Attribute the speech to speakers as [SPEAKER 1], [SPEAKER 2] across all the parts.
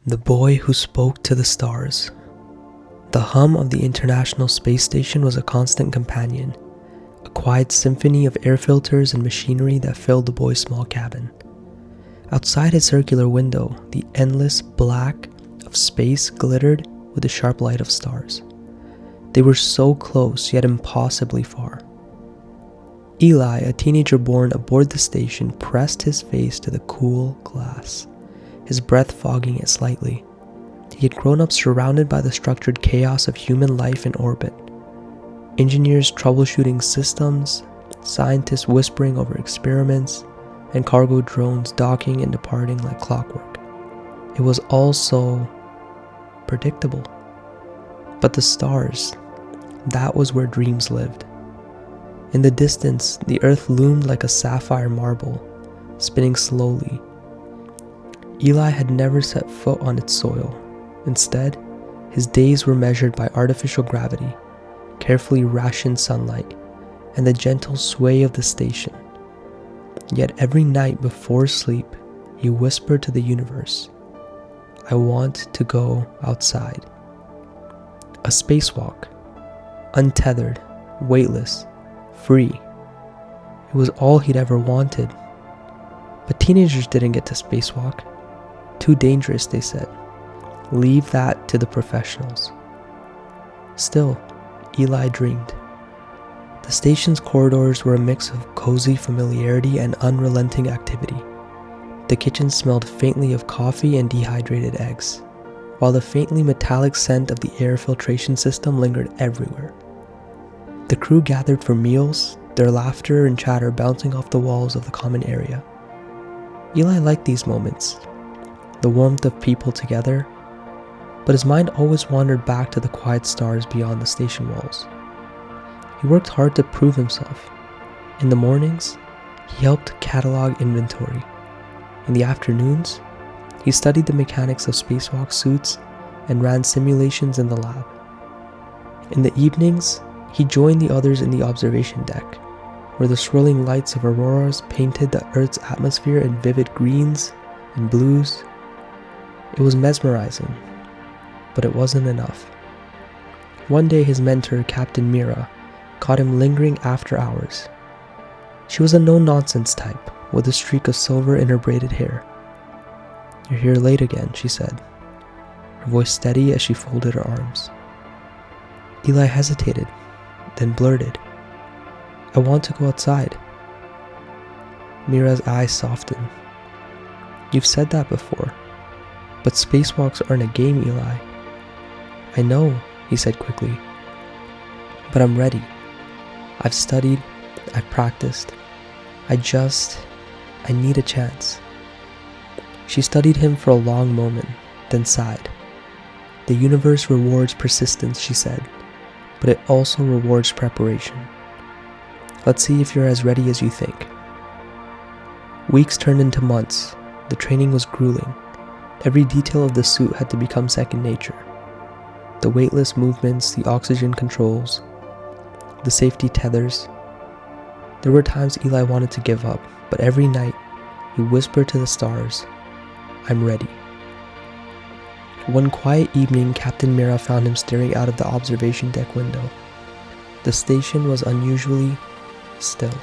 [SPEAKER 1] The boy who spoke to the stars. The hum of the International Space Station was a constant companion, a quiet symphony of air filters and machinery that filled the boy's small cabin. Outside his circular window, the endless black of space glittered with the sharp light of stars. They were so close, yet impossibly far. Eli, a teenager born aboard the station, pressed his face to the cool glass, his breath fogging it slightly. He had grown up surrounded by the structured chaos of human life in orbit. Engineers troubleshooting systems, scientists whispering over experiments, and cargo drones docking and departing like clockwork. It was all so predictable. But the stars, that was where dreams lived. In the distance, the earth loomed like a sapphire marble, spinning slowly. Eli had never set foot on its soil. Instead, his days were measured by artificial gravity, carefully rationed sunlight, and the gentle sway of the station. Yet every night before sleep, he whispered to the universe, "I want to go outside." A spacewalk, untethered, weightless, free. It was all he'd ever wanted. But teenagers didn't get to spacewalk. Too dangerous, they said. Leave that to the professionals. Still, Eli dreamed. The station's corridors were a mix of cozy familiarity and unrelenting activity. The kitchen smelled faintly of coffee and dehydrated eggs, while the faintly metallic scent of the air filtration system lingered everywhere. The crew gathered for meals, their laughter and chatter bouncing off the walls of the common area. Eli liked these moments, the warmth of people together, but his mind always wandered back to the quiet stars beyond the station walls. He worked hard to prove himself. In the mornings, he helped catalog inventory. In the afternoons, he studied the mechanics of spacewalk suits and ran simulations in the lab. In the evenings, he joined the others in the observation deck, where the swirling lights of auroras painted the Earth's atmosphere in vivid greens and blues. It was mesmerizing, but it wasn't enough. One day his mentor, Captain Mira, caught him lingering after hours. She was a no-nonsense type, with a streak of silver in her braided hair. "You're here late again," she said, her voice steady as she folded her arms. Eli hesitated, then blurted, "I want to go outside." Mira's eyes softened. "You've said that before, but spacewalks aren't a game, Eli." "I know," he said quickly, "but I'm ready. I've studied, I've practiced. I need a chance." She studied him for a long moment, then sighed. "The universe rewards persistence," she said, "but it also rewards preparation. Let's see if you're as ready as you think." Weeks turned into months. The training was grueling. Every detail of the suit had to become second nature. The weightless movements, the oxygen controls, the safety tethers. There were times Eli wanted to give up, but every night he whispered to the stars, "I'm ready." One quiet evening, Captain Mira found him staring out of the observation deck window. The station was unusually still,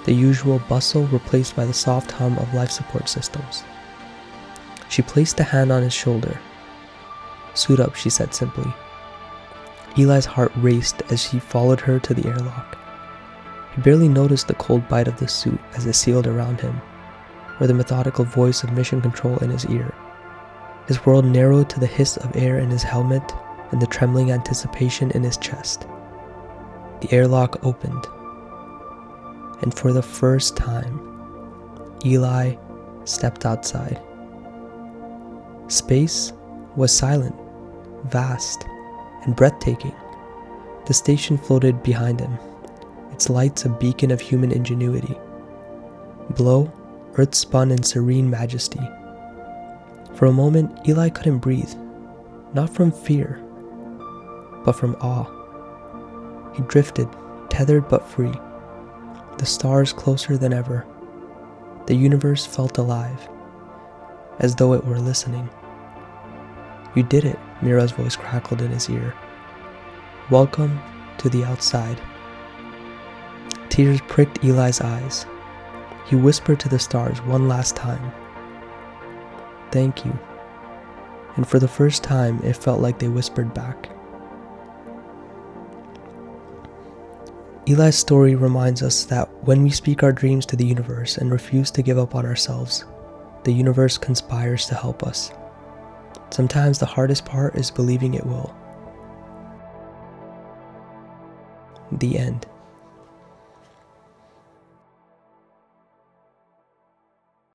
[SPEAKER 1] the usual bustle replaced by the soft hum of life support systems. She placed a hand on his shoulder. "Suit up," she said simply. Eli's heart raced as she followed her to the airlock. He barely noticed the cold bite of the suit as it sealed around him, or the methodical voice of mission control in his ear. His world narrowed to the hiss of air in his helmet and the trembling anticipation in his chest. The airlock opened, and for the first time, Eli stepped outside. Space was silent, vast, and breathtaking. The station floated behind him, its lights a beacon of human ingenuity. Below, Earth spun in serene majesty. For a moment, Eli couldn't breathe, not from fear, but from awe. He drifted, tethered but free, the stars closer than ever. The universe felt alive, as though it were listening. "You did it," Mira's voice crackled in his ear. "Welcome to the outside." Tears pricked Eli's eyes. He whispered to the stars one last time, "Thank you." And for the first time, it felt like they whispered back. Eli's story reminds us that when we speak our dreams to the universe and refuse to give up on ourselves, the universe conspires to help us. Sometimes the hardest part is believing it will. The end.